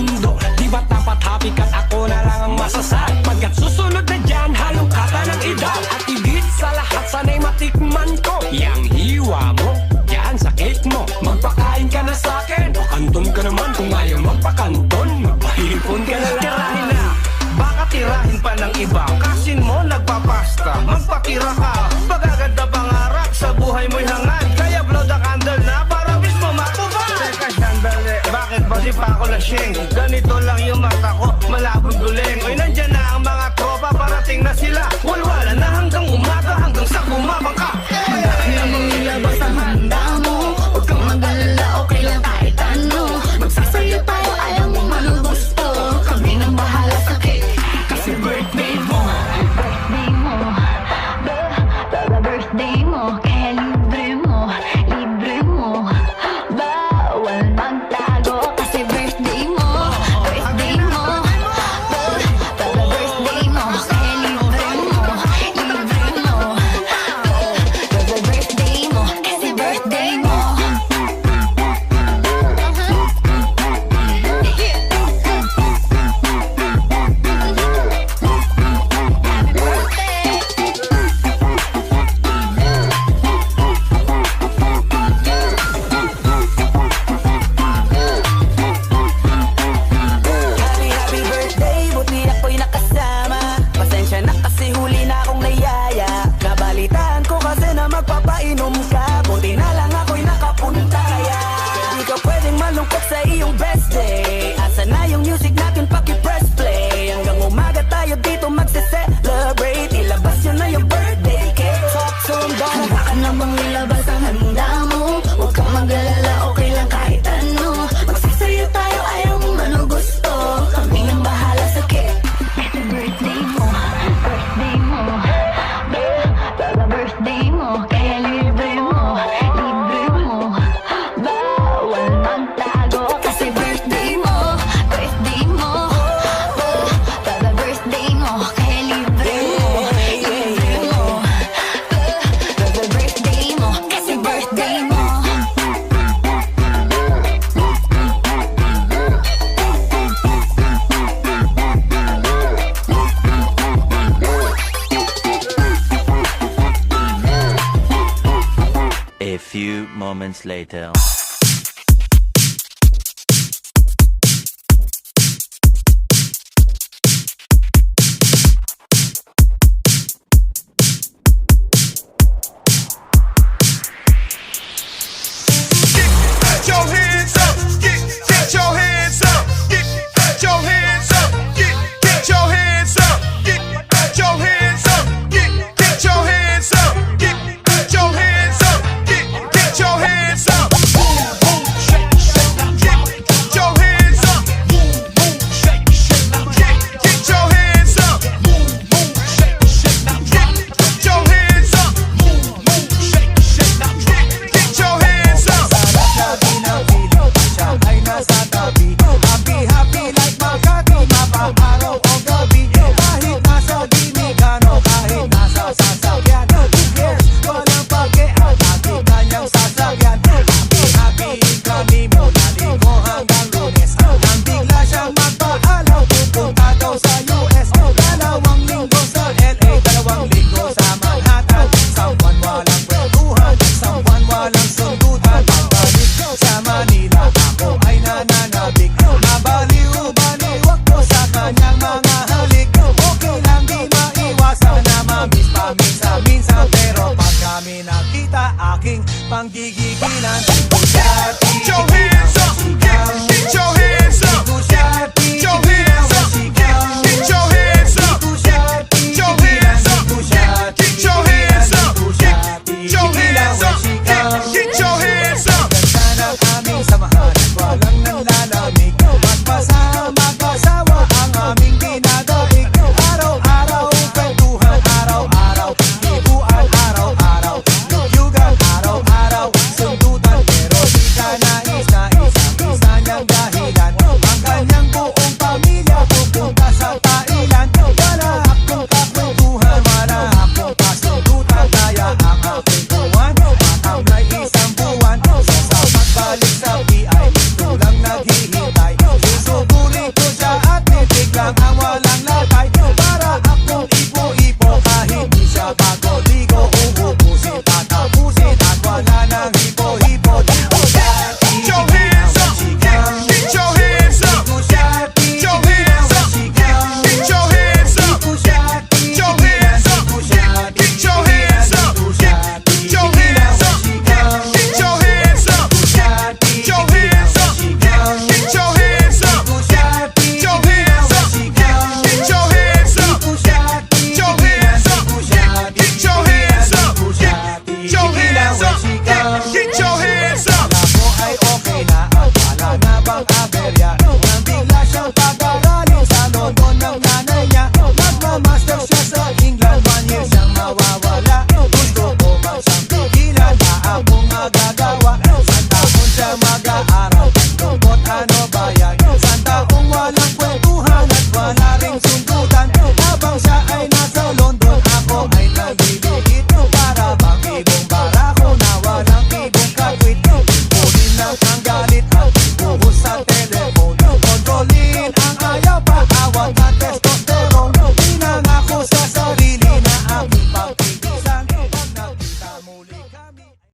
mundo. Di ba't dapat happy ka't ako na lang ang masasad? Pagkat susunod na dyan, halong kata ng edad. At higit sa lahat, sana'y matikman ko yang hiwa mo, yan sa cake mo. Magpakain ka na sa'kin, pakanton ka naman. Kung ayaw magpakanton, magpahipon ka na lang. Tirahin na, baka tirahin pa ng iba. Kasin mo nagpapasta, magpatira ka. Pagaganda pangarap, sa buhay mo'y hangad. Kaya blow the candle na para mismo matubad. Teka sandali, bakit ba di pa ako lasing? Ganito lang yung mata ko, malabong duling. Oy, nandyan na ang mga tropa, parating na sila. Walwala na hanggang umaga, hanggang sa kumabang ka. Dahil namang nilabas ang handa mo, huwag kang mag-alala, okay lang kahit ano. Magsasayo tayo, ayaw mo malugusto, kami nang bahala sa cake. Kasi birthday mo, birthday mo, birthday mo, kaya libre mo, libre mo. Bawal magtago kasi birthday mo, birthday mo, birthday mo, kaya libre mo, libre mo. Birthday mo, kasi birthday mo. Happy birthday, buti ako'y nakasama. Pasensya na kasi huli na akong nayaya. Nabalitaan ko kasi na magpapainom ka. Buti na lang ako'y nakapuntaya. Di ka pwedeng malungkot sa iyong best day. Asa na yung music natin, paki-press play. Hanggang umaga tayo dito magse-celebrate. Ilabas yun na yung birthday cake. Talk to them, don't. Handa ka namang ilabas ang handa mo, huwag kang mag-alala, okay lang kahit ano. Magsasayo tayo, ayaw mo malugusto, kami nang bahala sa cake. Happy birthday mo, birthday mo, birthday mo, kaya libre mo, libre mo. Bawal magtago kasi birthday mo, birthday mo, birthday mo, kaya libre mo, libre mo. Birthday mo, kasi birthday mo. A few moments later.